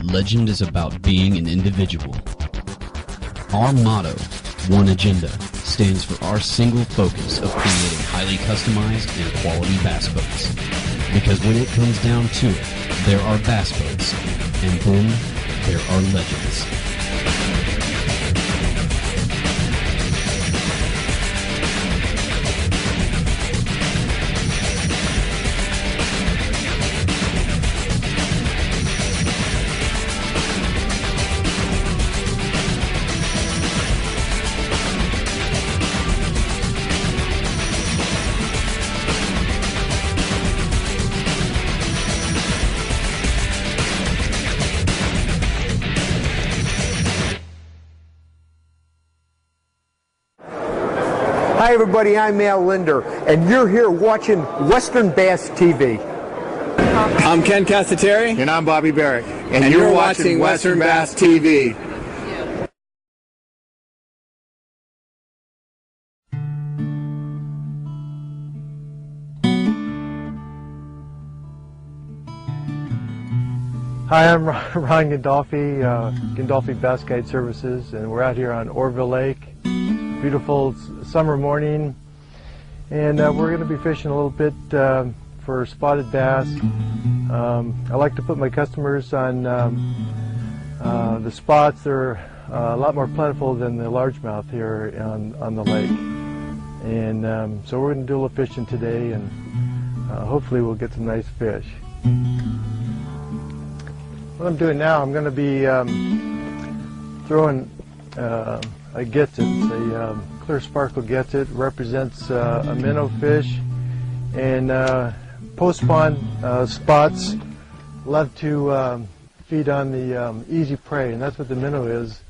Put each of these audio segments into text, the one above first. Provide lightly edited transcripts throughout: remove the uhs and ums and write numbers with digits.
legend is about being an individual. Our motto, One Agenda, stands for our single focus of creating highly customized and quality bass boats. Because when it comes down to it, there are bass boats, and then there are legends. Hi everybody, I'm Al Linder, and you're here watching Western Bass TV. I'm Ken Castateri. And I'm Bobby Barrett. And you're watching Western Bass TV. Hi, I'm Ron Gandolfi, Gandolfi Bass Guide Services, and we're out here on Oroville Lake. Beautiful summer morning, and we're going to be fishing a little bit for spotted bass. I like to put my customers on the spots. They're a lot more plentiful than the largemouth here on the lake, and so we're going to do a little fishing today, and hopefully we'll get some nice fish. What I'm doing now, I'm going to be throwing a gets it. It's a clear sparkle gets it. Represents a minnow fish, and post-spawn spots love to feed on the easy prey, and that's what the minnow is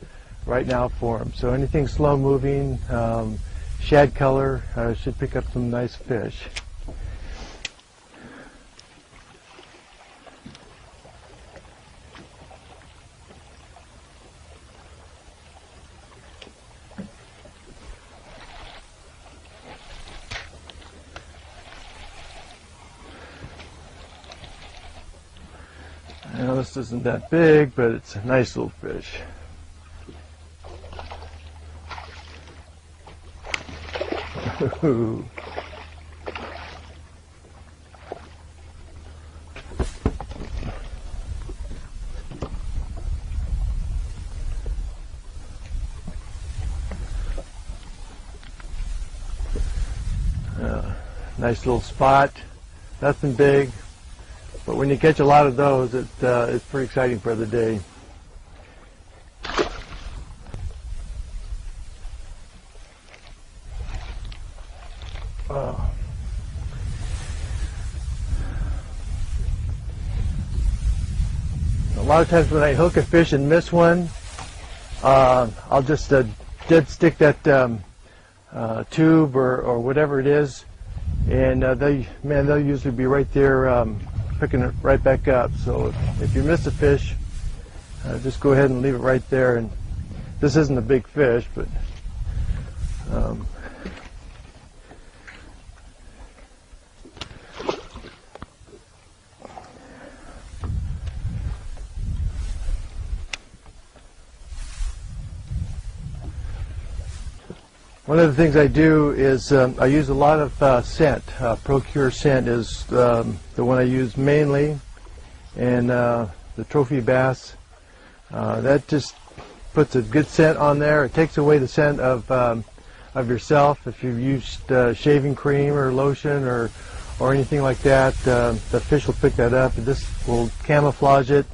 right now for them. So anything slow moving, shad color, should pick up some nice fish. I know this isn't that big, but it's a nice little fish. Nice little spot, nothing big. But when you catch a lot of those, it's pretty exciting for the day. A lot of times when I hook a fish and miss one, I'll just dead stick that tube or whatever it is, and they'll usually be right there picking it right back up. So if you miss a fish, just go ahead and leave it right there. And this isn't a big fish, but one of the things I do is I use a lot of scent. Procure scent is the one I use mainly, and the trophy bass. That just puts a good scent on there. It takes away the scent of yourself. If you've used shaving cream or lotion or anything like that, the fish will pick that up. This will camouflage it,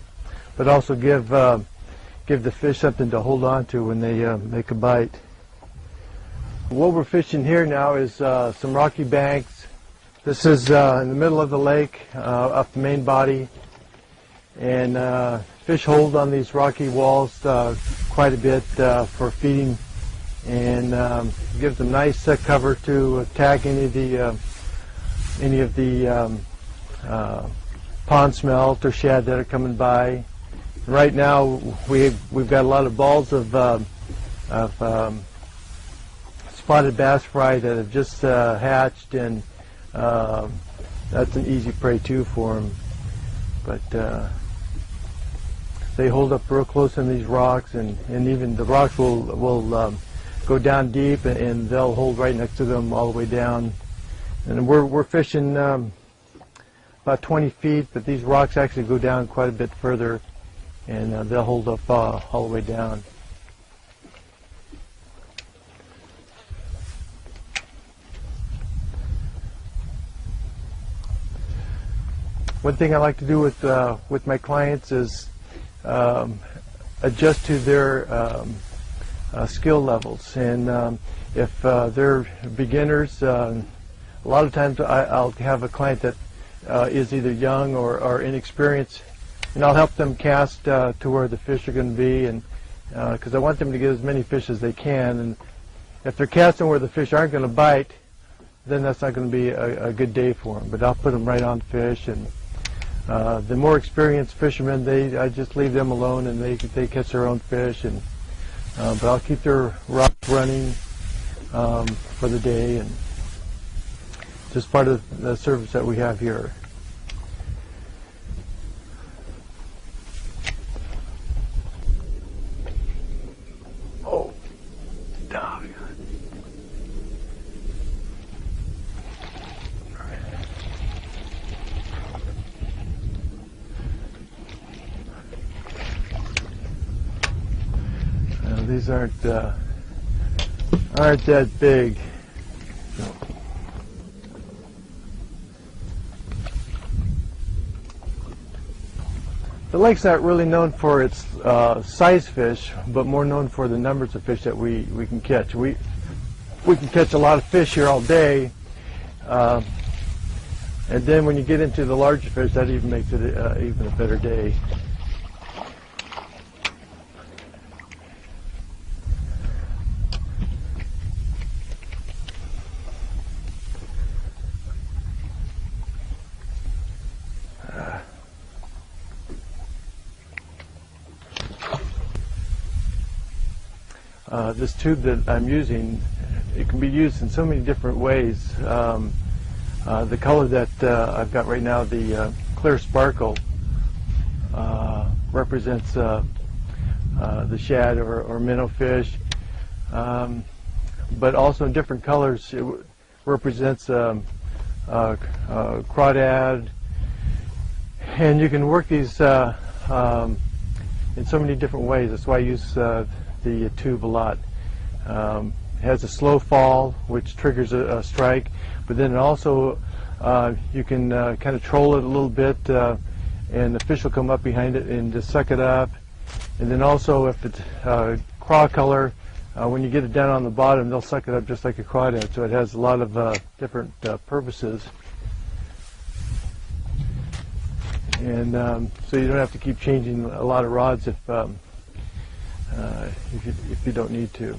but also give the fish something to hold on to when they make a bite. What we're fishing here now is some rocky banks. This is in the middle of the lake, up the main body, and fish hold on these rocky walls quite a bit for feeding, and gives them nice cover to tag any of the pond smelt or shad that are coming by. Right now we've got a lot of balls of spotted bass fry that have just hatched, and that's an easy prey too for them. But they hold up real close in these rocks, and even the rocks will go down deep, and they'll hold right next to them all the way down. And we're fishing about 20 feet, but these rocks actually go down quite a bit further, and they'll hold up all the way down. One thing I like to do with my clients is adjust to their skill levels. And if they're beginners, a lot of times I'll have a client that is either young or inexperienced, and I'll help them cast to where the fish are going to be, and because I want them to get as many fish as they can. And if they're casting where the fish aren't going to bite, then that's not going to be a good day for them. But I'll put them right on fish, and the more experienced fishermen, I just leave them alone, and they catch their own fish. And but I'll keep their rods running for the day, and just part of the service that we have here. Oh, dog. These aren't that big. So. The lake's not really known for its size fish, but more known for the numbers of fish that we can catch. We can catch a lot of fish here all day, and then when you get into the larger fish, that even makes it even a better day. This tube that I'm using, it can be used in so many different ways. The color that I've got right now, the clear sparkle, represents the shad or minnow fish, but also in different colors it represents crawdad, and you can work these in so many different ways. That's why I use the tube a lot. It has a slow fall, which triggers a strike, but then also you can kind of troll it a little bit, and the fish will come up behind it and just suck it up. And then also, if it's craw color, when you get it down on the bottom, they'll suck it up just like a crawdad. So it has a lot of different purposes. And so you don't have to keep changing a lot of rods if you don't need to.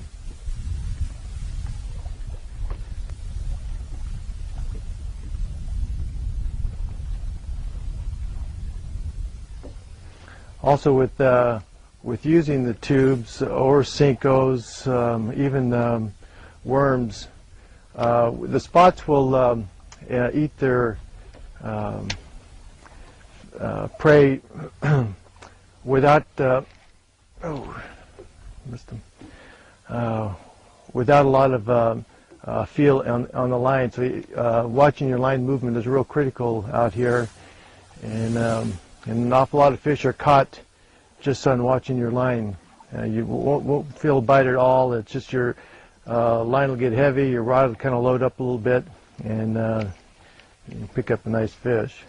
Also, with using the tubes or Cincos, even worms, the spots will eat their prey without without a lot of feel on the line. So watching your line movement is real critical out here, and an awful lot of fish are caught just on watching your line. You won't feel a bite at all. It's just your line will get heavy, your rod will kind of load up a little bit, and you pick up a nice fish.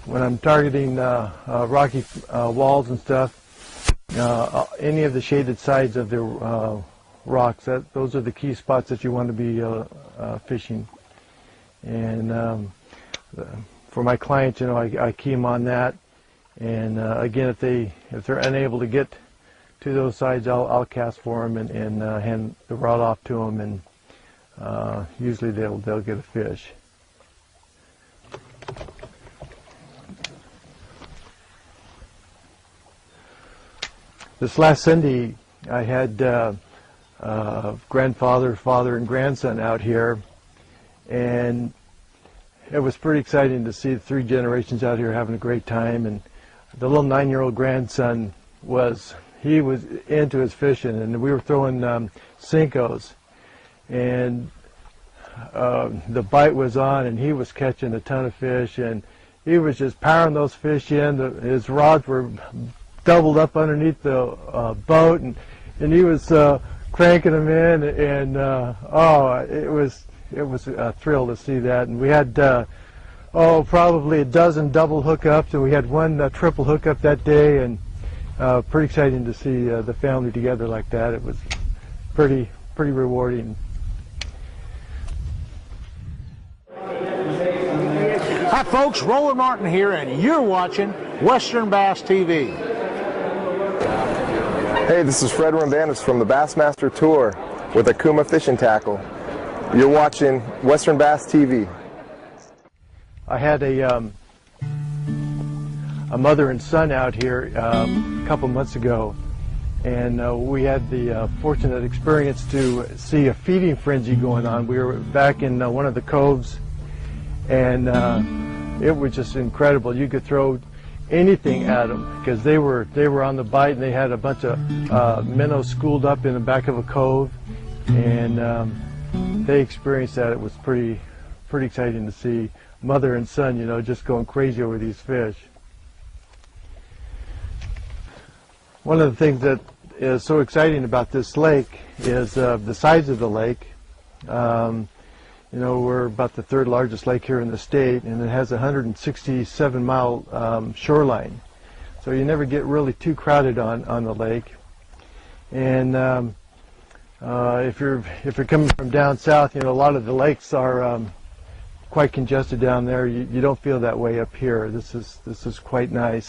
When I'm targeting rocky walls and stuff, any of the shaded sides of the rocks, those are the key spots that you want to be fishing. And for my clients, I key them on that. And again, if they're unable to get to those sides, I'll cast for them and hand the rod off to them, and usually they'll get a fish. This last Sunday, I had grandfather, father, and grandson out here, and it was pretty exciting to see the 3 generations out here having a great time. And the little 9-year-old grandson was into his fishing, and we were throwing Cincos, and the bite was on, and he was catching a ton of fish, and he was just powering those fish in. His rods were doubled up underneath the boat, and he was cranking them in, and it was a thrill to see that. And we had probably a dozen double hookups, and we had one triple hookup that day, and pretty exciting to see the family together like that. It was pretty rewarding. Hi folks, Roland Martin here, and you're watching Western Bass TV. Hey, this is Fred Rombanis from the Bassmaster Tour with Akuma Fishing Tackle. You're watching Western Bass TV. I had a mother and son out here a couple months ago, and we had the fortunate experience to see a feeding frenzy going on. We were back in one of the coves, and it was just incredible. You could throw anything at them because they were on the bite, and they had a bunch of minnows schooled up in the back of a cove, and they experienced that. It was pretty exciting to see mother and son, just going crazy over these fish. One of the things that is so exciting about this lake is the size of the lake. We're about the 3rd largest lake here in the state, and it has a 167-mile shoreline. So you never get really too crowded on the lake. And if you're coming from down south, a lot of the lakes are quite congested down there. You don't feel that way up here. This is quite nice.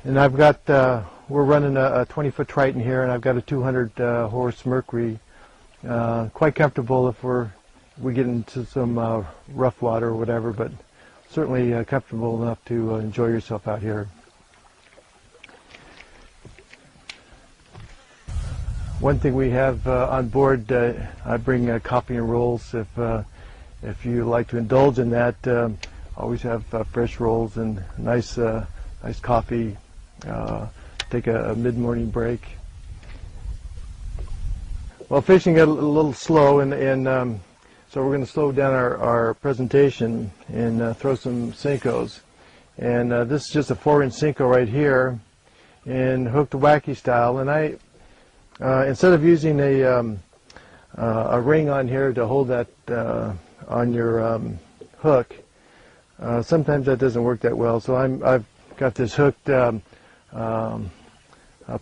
And I've got we're running a 20-foot Triton here, and I've got a 200 Mercury. Quite comfortable if we get into some rough water or whatever, but certainly comfortable enough to enjoy yourself out here. One thing we have on board, I bring coffee and rolls if you like to indulge in that. Always have fresh rolls and nice coffee. Take a mid-morning break. Well, fishing got a little slow, and so we're going to slow down our presentation and throw some Cincos. And this is just a 4-inch Cinco right here, in hooked wacky style. And I, instead of using a ring on here to hold that on your hook, sometimes that doesn't work that well. So I've got this hooked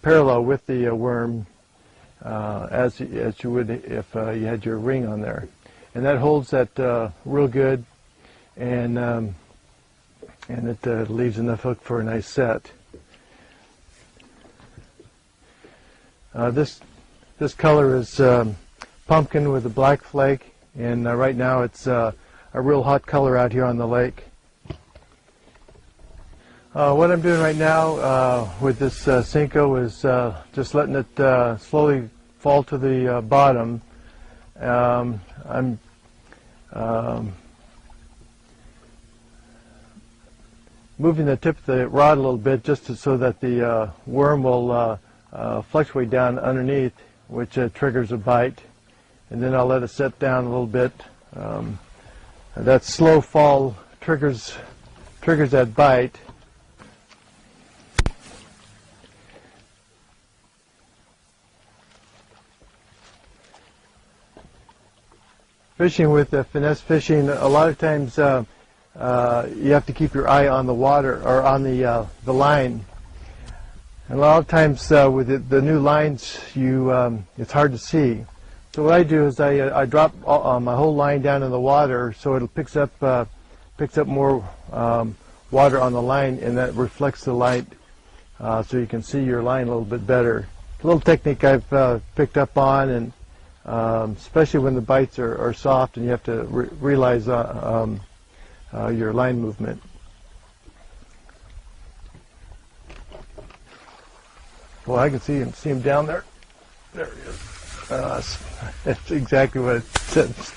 parallel with the worm, as you would if you had your ring on there. And that holds that real good, and it leaves enough hook for a nice set. This color is pumpkin with a black flake, and right now it's a real hot color out here on the lake. What I'm doing right now with this Cinco is just letting it slowly fall to the bottom. I'm moving the tip of the rod a little bit just so that the worm will fluctuate down underneath, which triggers a bite, and then I'll let it set down a little bit. That slow fall triggers that bite. Fishing with finesse fishing, a lot of times you have to keep your eye on the water or on the line. And a lot of times with the new lines, it's hard to see. So what I do is I drop my whole line down in the water, so it picks up more water on the line, and that reflects the light, so you can see your line a little bit better. A little technique I've picked up on, and especially when the bites are soft and you have to realize your line movement. Well, I can see him down there. There he is. That's exactly what it says.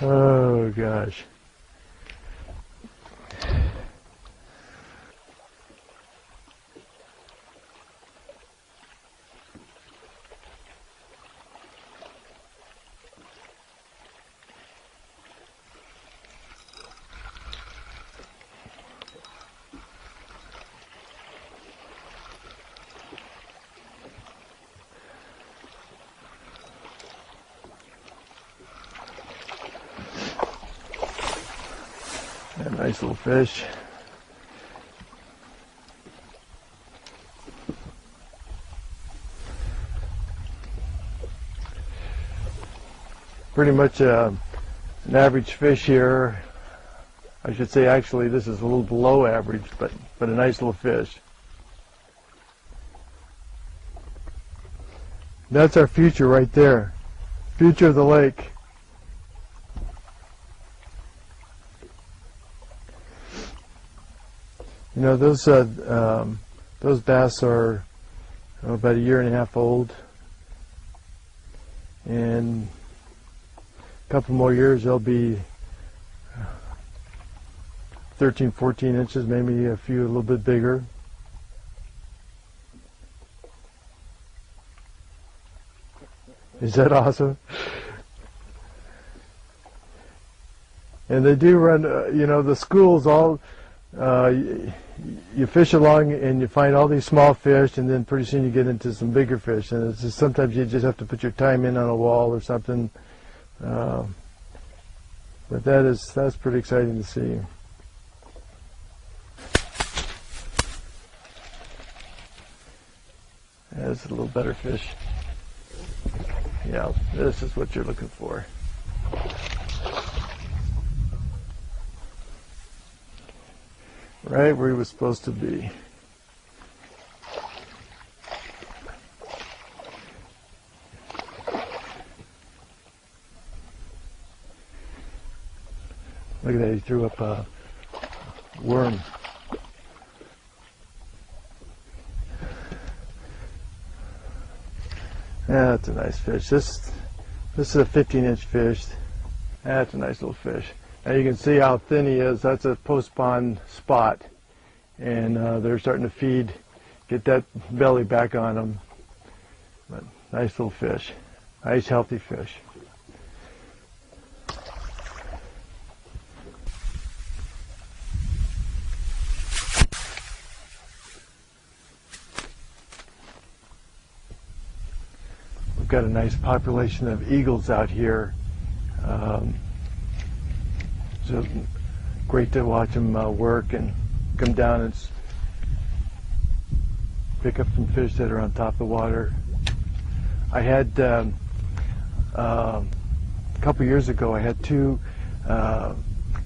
Oh gosh. A nice little fish. Pretty much an average fish here. I should say actually this is a little below average, but a nice little fish. That's our future right there. Future of the lake. You know, those bass are about 1.5 years old, and a couple more years they'll be 13, 14 inches, maybe a few a little bit bigger. Is that awesome? And they do run, you know, the schools all, you fish along and you find all these small fish, and then pretty soon you get into some bigger fish, and it's just, sometimes you just have to put your time in on a wall or something. But that's pretty exciting to see. That's a little better fish. Yeah, this is what you're looking for. Right where he was supposed to be. Look at that, he threw up a worm. Yeah, that's a nice fish. This is a 15-inch fish. That's a nice little fish. Now you can see how thin he is. That's a post-spawn spot, and they're starting to feed, get that belly back on them. But nice little fish, nice healthy fish. We've got a nice population of eagles out here. So great to watch them work and come down and pick up some fish that are on top of the water. I had a couple years ago, I had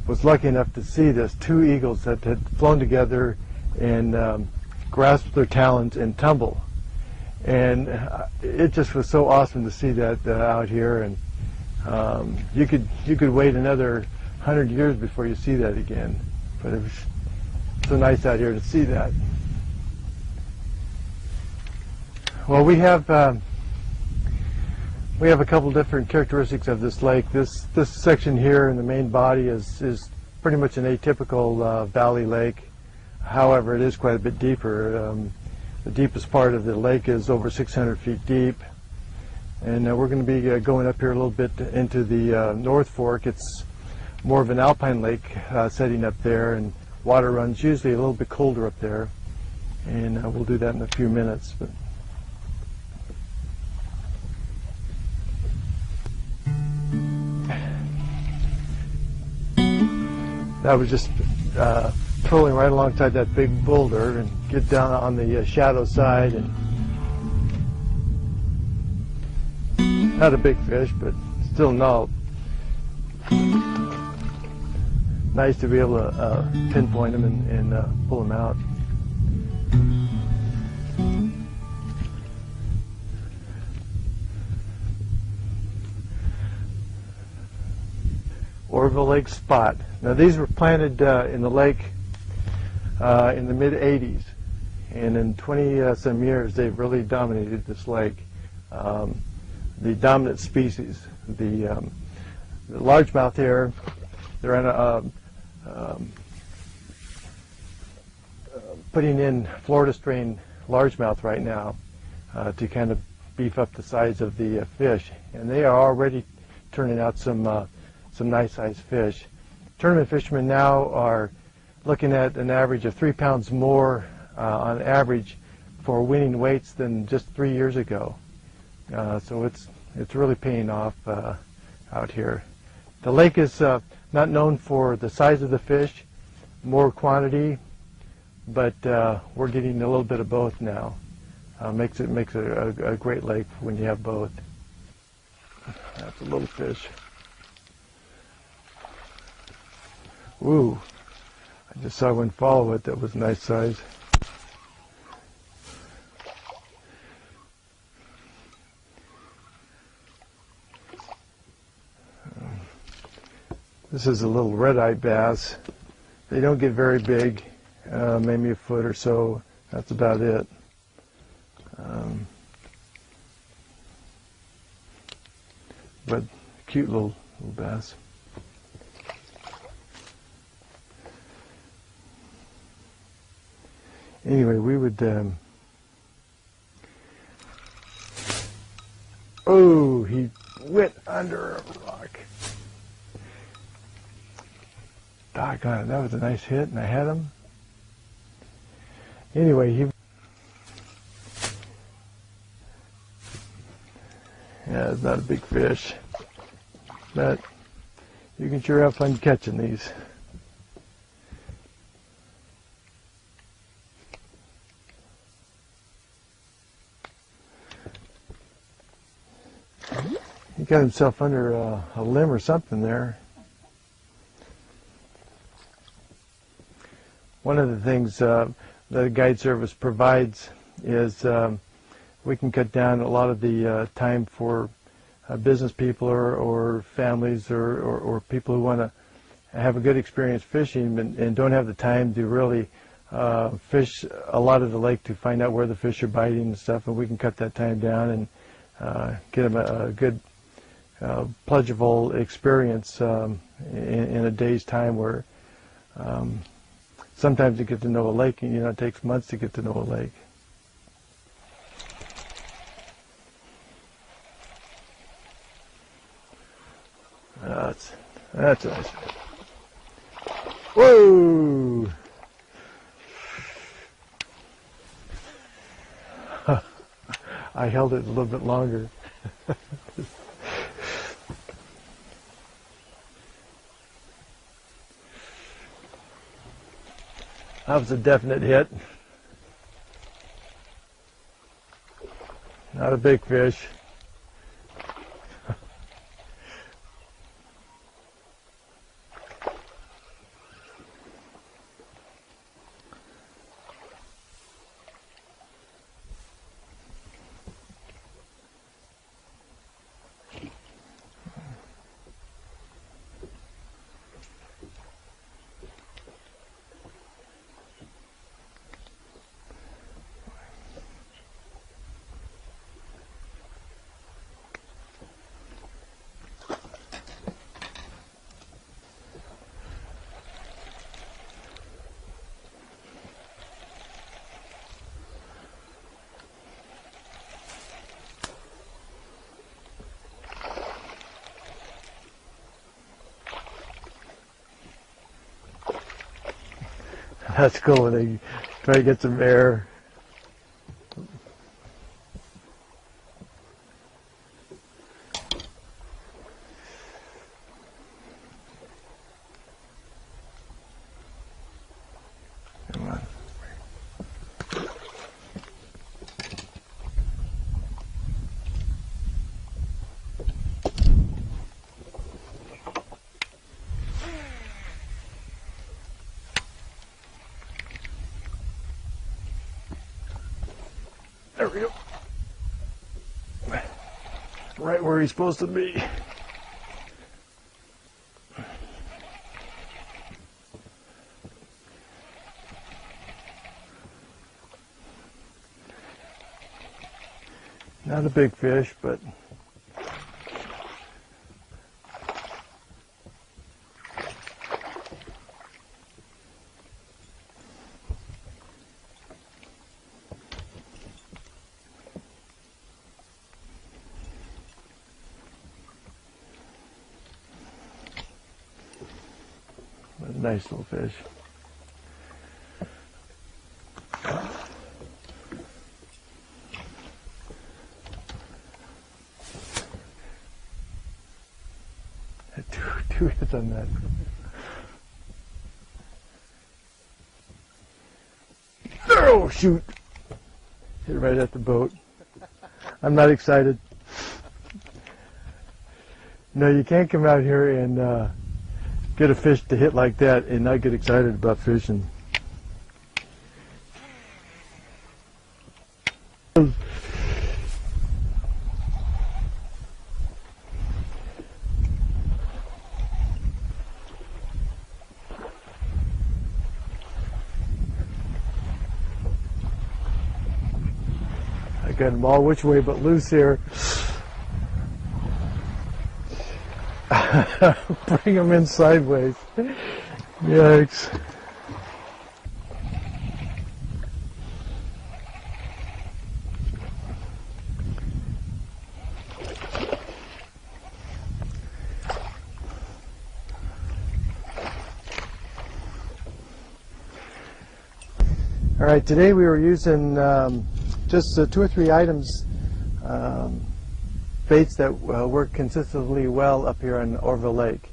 was lucky enough to see this, 2 eagles that had flown together and grasped their talons and tumble. And it just was so awesome to see that out here. And you could wait another 100 years before you see that again, but it was so nice out here to see that. Well, we have a couple different characteristics of this lake. This section here in the main body is pretty much an atypical valley lake. However, it is quite a bit deeper. The deepest part of the lake is over 600 feet deep, and we're going to be going up here a little bit into the North Fork. It's more of an alpine lake setting up there, and water runs usually a little bit colder up there, and we'll do that in a few minutes. But that was just trolling right alongside that big boulder and get down on the shadow side, and not a big fish, but still no. Nice to be able to pinpoint them and pull them out. Oroville Lake spot. Now these were planted in the lake in the mid-'80s, and in 20 some years they've really dominated this lake. The dominant species, the largemouth here, they're on putting in Florida strain largemouth right now to kind of beef up the size of the fish, and they are already turning out some nice sized fish. Tournament fishermen now are looking at an average of 3 pounds more on average for winning weights than just 3 years ago. So it's really paying off out here. The lake is not known for the size of the fish, more quantity, but we're getting a little bit of both now. Makes it a great lake when you have both. That's a little fish. Ooh, I just saw one follow it that was a nice size. This is a little red-eye bass. They don't get very big, maybe a foot or so. That's about it. But cute little bass. Anyway, we would. Oh, he went under a rock. Doggone it, that was a nice hit, and I had him. Anyway, yeah, it's not a big fish, but you can sure have fun catching these. He got himself under a limb or something there. One of the things the guide service provides is we can cut down a lot of the time for business people or families or people who want to have a good experience fishing and don't have the time to really fish a lot of the lake to find out where the fish are biting and stuff, and we can cut that time down and get them a good pleasurable experience in a day's time where sometimes you get to know a lake, and it takes months to get to know a lake. That's nice. Whoa! I held it a little bit longer. That was a definite hit. Not a big fish. That's cool when they try to get some air. Come on. There we go. Right where he's supposed to be. Not a big fish, but nice little fish. Two hits on that. Oh, shoot. Hit right at the boat. I'm not excited. No, you can't come out here and get a fish to hit like that and not get excited about fishing. I got them all which way but loose here. Bring them in sideways. Yikes. All right, today we were using just 2 or 3 items, baits that work consistently well up here on Oroville Lake.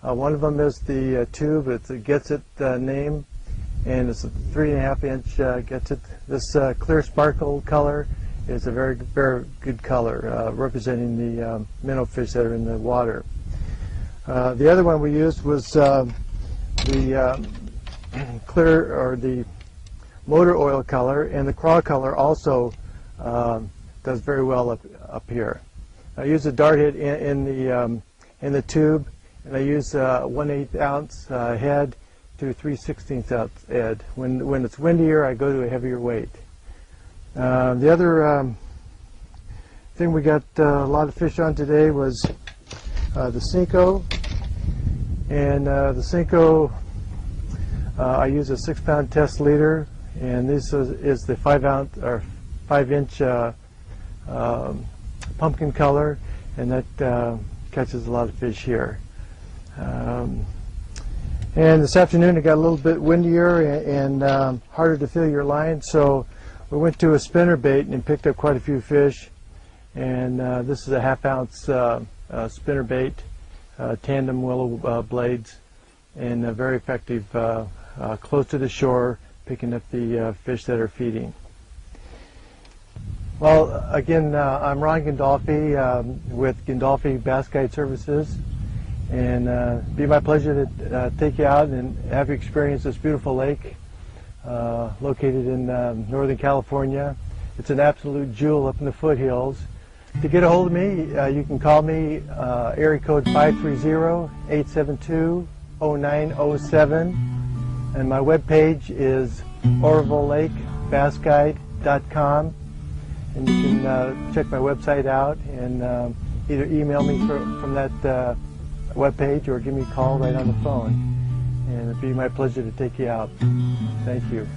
One of them is the tube. It Gets It name, and it's a 3.5 inch Gets It. This clear sparkle color is a very, very good color, representing the minnow fish that are in the water. The other one we used was the clear, or the motor oil color, and the craw color also does very well up here. I use a dart head in the tube, and I use 1/8 ounce head to 3/16 ounce head. When it's windier, I go to a heavier weight. The other thing we got a lot of fish on today was the Cinco, and the Cinco I use a 6-pound test leader, and this is the 5 inch pumpkin color, and that catches a lot of fish here. And this afternoon it got a little bit windier and harder to feel your line, so we went to a spinner bait and picked up quite a few fish. And this is a 1/2 ounce spinner bait, tandem willow blades, and very effective close to the shore, picking up the fish that are feeding. Well, again, I'm Ron Gandolfi with Gandolfi Bass Guide Services, and it'd be my pleasure to take you out and have you experience this beautiful lake located in Northern California. It's an absolute jewel up in the foothills. To get a hold of me, you can call me area code 530-872-0907, and my webpage is orvillelakebassguide.com. And you can check my website out and either email me from that webpage or give me a call right on the phone. And it'd be my pleasure to take you out. Thank you.